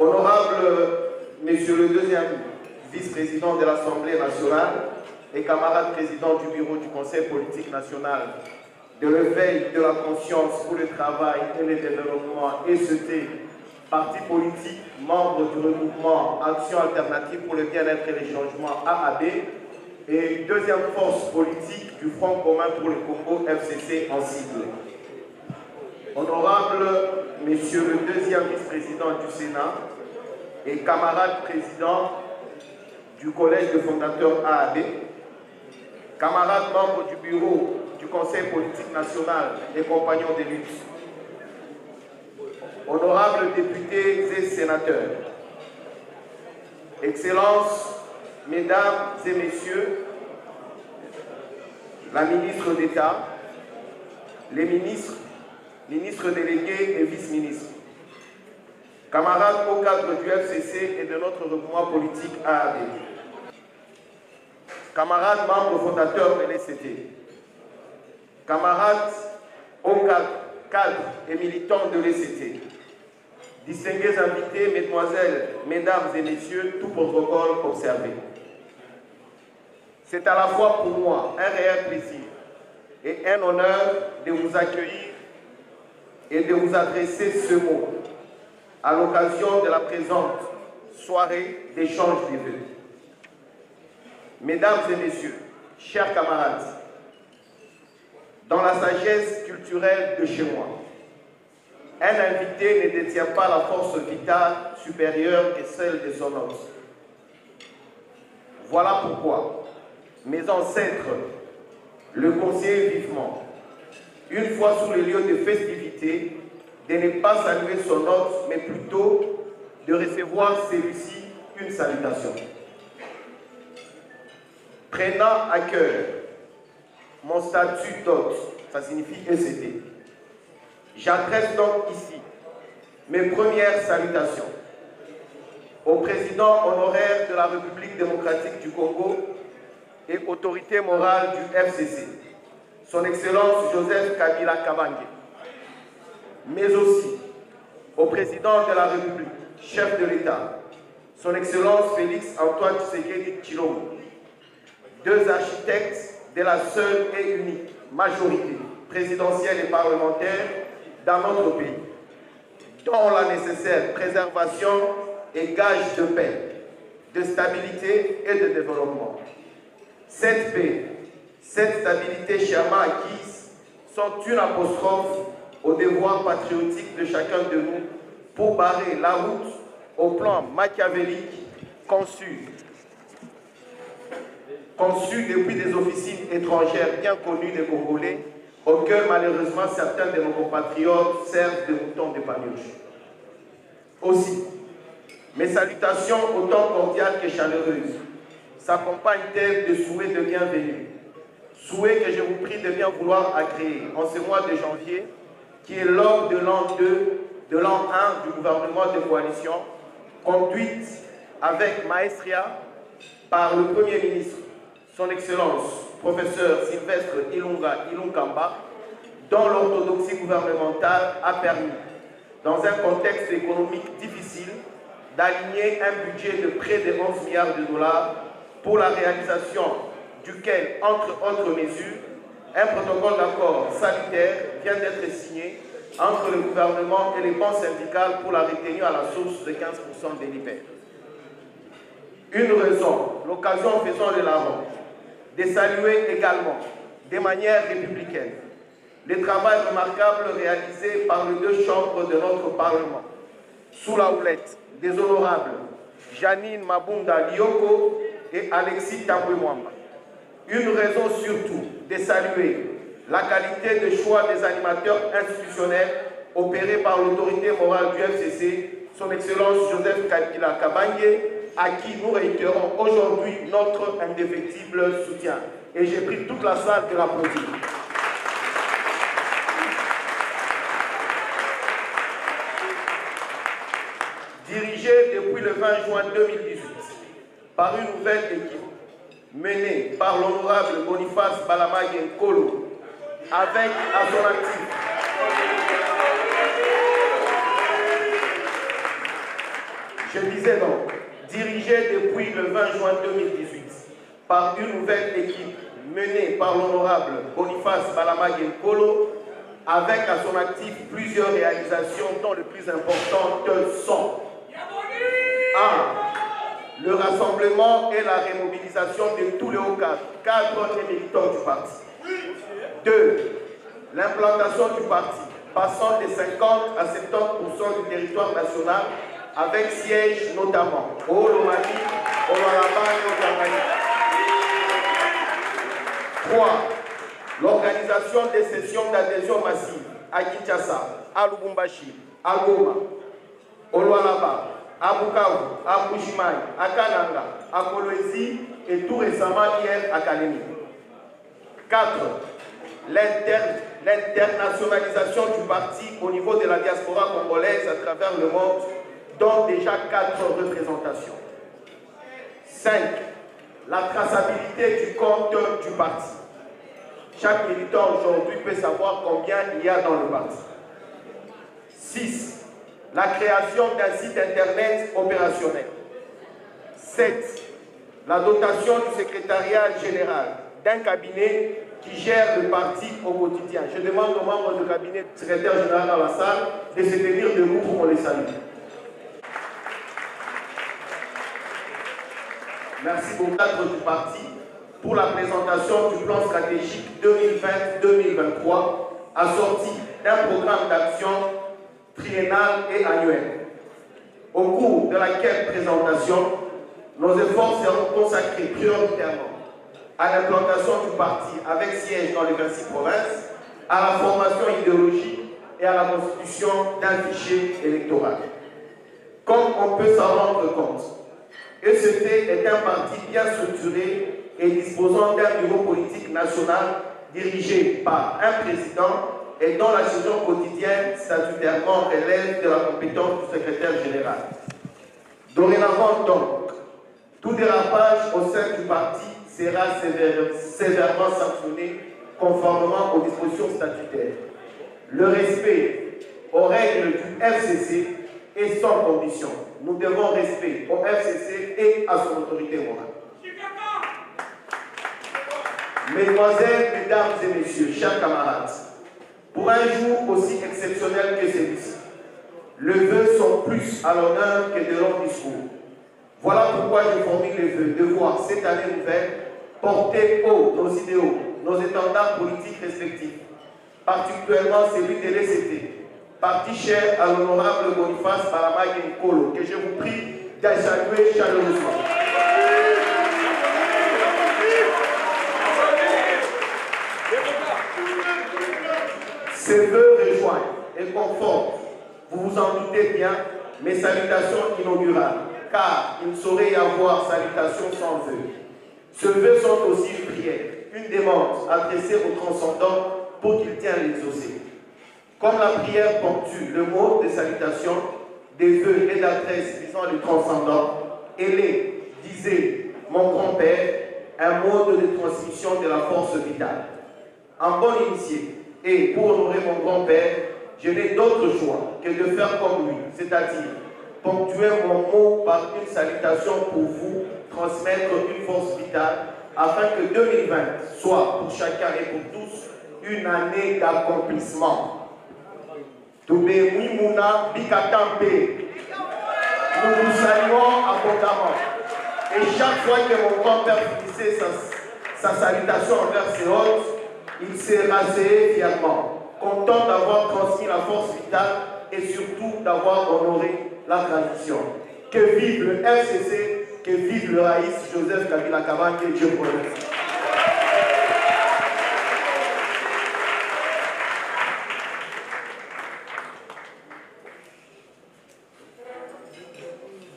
Honorable Monsieur le deuxième vice-président de l'Assemblée nationale et camarade président du bureau du Conseil politique national de l'éveil de la conscience pour le travail et le développement ECT, parti politique, membre du regroupement Action alternative pour le bien-être et les changements AAB, et deuxième force politique du Front commun pour le Congo FCC en sigle. Honorable Monsieur le deuxième vice-président du Sénat et camarade président du collège de fondateurs AAB, camarades membres du bureau du Conseil politique national et compagnons de lutte, honorables députés et sénateurs, Excellences, Mesdames et Messieurs, la ministre d'État, les ministres, ministres délégués et vice-ministres, camarades au cadre du FCC et de notre regroupement politique AAB, camarades membres fondateurs de l'ECT, camarades au cadre et militants de l'ECT, distingués invités, mesdemoiselles, mesdames et messieurs, tout protocole observé. C'est à la fois pour moi un réel plaisir et un honneur de vous accueillir et de vous adresser ce mot à l'occasion de la présente soirée d'échange des vœux. Mesdames et messieurs, chers camarades, dans la sagesse culturelle de chez moi, un invité ne détient pas la force vitale supérieure que celle de son hôte. Voilà pourquoi mes ancêtres le conseillaient vivement, une fois sur le lieu de festivité, de ne pas saluer son hôte, mais plutôt de recevoir celui-ci une salutation. Prenant à cœur mon statut d'hôte, ça signifie ECT, j'adresse donc ici mes premières salutations au président honoraire de la République démocratique du Congo et autorité morale du FCC, son Excellence Joseph Kabila Kabange, mais aussi au président de la République, chef de l'État, son Excellence Félix Antoine Tshisekedi Tshilombo, deux architectes de la seule et unique majorité présidentielle et parlementaire dans notre pays, dont la nécessaire préservation est gage de paix, de stabilité et de développement. Cette paix, cette stabilité chèrement acquise sont une apostrophe au devoir patriotique de chacun de nous pour barrer la route au plan machiavélique conçu depuis des officines étrangères bien connues des Congolais, auxquelles malheureusement certains de nos compatriotes servent de moutons de Panurge. Aussi, mes salutations autant cordiales que chaleureuses s'accompagnent-elles de souhaits de bienvenue, souhaits que je vous prie de bien vouloir agréer en ce mois de janvier, qui est l'aube de l'an 2, de l'an 1 du gouvernement de coalition, conduite avec maestria par le Premier ministre, son Excellence, professeur Sylvestre Ilunkamba, dont l'orthodoxie gouvernementale a permis, dans un contexte économique difficile, d'aligner un budget de près de 11 milliards de dollars pour la réalisation duquel, entre autres mesures, un protocole d'accord sanitaire vient d'être signé entre le gouvernement et les banques syndicales pour la retenue à la source de 15% de l'IPR. Une raison, l'occasion faisant le larron, de saluer également, de manière républicaine, le travail remarquable réalisé par les deux chambres de notre Parlement, sous la houlette des honorables Janine Mabunda Lioko et Alexis Tambwe Mwamba. Une raison surtout de saluer la qualité de choix des animateurs institutionnels opérés par l'autorité morale du FCC, son Excellence Joseph Kabila Kabange, à qui nous réitérons aujourd'hui notre indéfectible soutien. Et j'ai pris toute la salle de l'applaudir. Dirigé depuis le 20 juin 2018 par une nouvelle équipe menée par l'honorable Boniface Balamaguen Nkolo, avec à son actif Je disais donc, dirigé depuis le 20 juin 2018 par une nouvelle équipe menée par l'honorable Boniface Balama-Genkolo, avec à son actif plusieurs réalisations dont les plus importantes sont 1. Le rassemblement et la remobilisation de tous les hauts cadres et militants du parti. 2. L'implantation du parti, passant de 50 à 70% du territoire national, avec siège notamment au Lomami, au Lualaba et au Tanganyika. 3. L'organisation des sessions d'adhésion massive à Kinshasa, à Lubumbashi, à Goma, au Lualaba, à Bukavu, à Bujimaï, à Kananga, à Kolwezi et tout récemment hier à Kalemi. 4. L'internationalisation du parti au niveau de la diaspora congolaise à travers le monde, dont déjà 4 représentations. 5. La traçabilité du compte du parti. Chaque militant aujourd'hui peut savoir combien il y a dans le parti. 6. La création d'un site internet opérationnel. 7. La dotation du secrétariat général d'un cabinet qui gère le parti au quotidien. Je demande aux membres du cabinet du secrétaire général dans la salle de se tenir debout pour qu'on les salue. Merci au cadre du parti pour la présentation du plan stratégique 2020-2023 assorti d'un programme d'action triennal et annuel. Au cours de laquelle présentation, nos efforts seront consacrés prioritairement à l'implantation du parti avec siège dans les 26 provinces, à la formation idéologique et à la constitution d'un fichier électoral. Comme on peut s'en rendre compte, ECT est un parti bien structuré et disposant d'un bureau politique national dirigé par un président et dont la gestion quotidienne statutairement relève de la compétence du secrétaire général. Dorénavant donc, tout dérapage au sein du parti sera sévèrement sanctionné conformément aux dispositions statutaires. Le respect aux règles du FCC est sans condition. Nous devons respect au FCC et à son autorité morale. Mesdemoiselles, mesdames et messieurs, chers camarades, pour un jour aussi exceptionnel que celui-ci, les vœux sont plus à l'honneur que de longs discours. Voilà pourquoi je formule les vœux de voir cette année nouvelle porter haut nos idéaux, nos étendards politiques respectifs, particulièrement celui de l'ECT, parti cher à l'honorable Boniface Balama-Genkolo, que je vous prie de saluer chaleureusement. Ces vœux rejoignent et confortent, vous vous en doutez bien, mes salutations inaugurales, car il ne saurait y avoir salutation sans vœux. Ces vœux sont aussi une prière, une demande adressée au transcendant pour qu'il tienne l'exaucé. Comme la prière ponctue le mot de salutation, des vœux et d'adresse visant le transcendant, elle est, disait mon grand-père, un mode de transmission de la force vitale. En bon initié, et pour honorer mon grand-père, je n'ai d'autre choix que de faire comme lui, c'est-à-dire ponctuer mon mot par une salutation pour vous, transmettre une force vitale, afin que 2020 soit pour chacun et pour tous une année d'accomplissement. Toubé Mouimouna Bikatampe, nous vous saluons abondamment. Et chaque fois que mon grand-père finissait sa salutation envers ses hôtes, il s'est rasé fièrement, content d'avoir transmis la force vitale et surtout d'avoir honoré la tradition. Que vive le FCC, que vive le Raïs Joseph Kabila Kabange, Dieu vous remercie.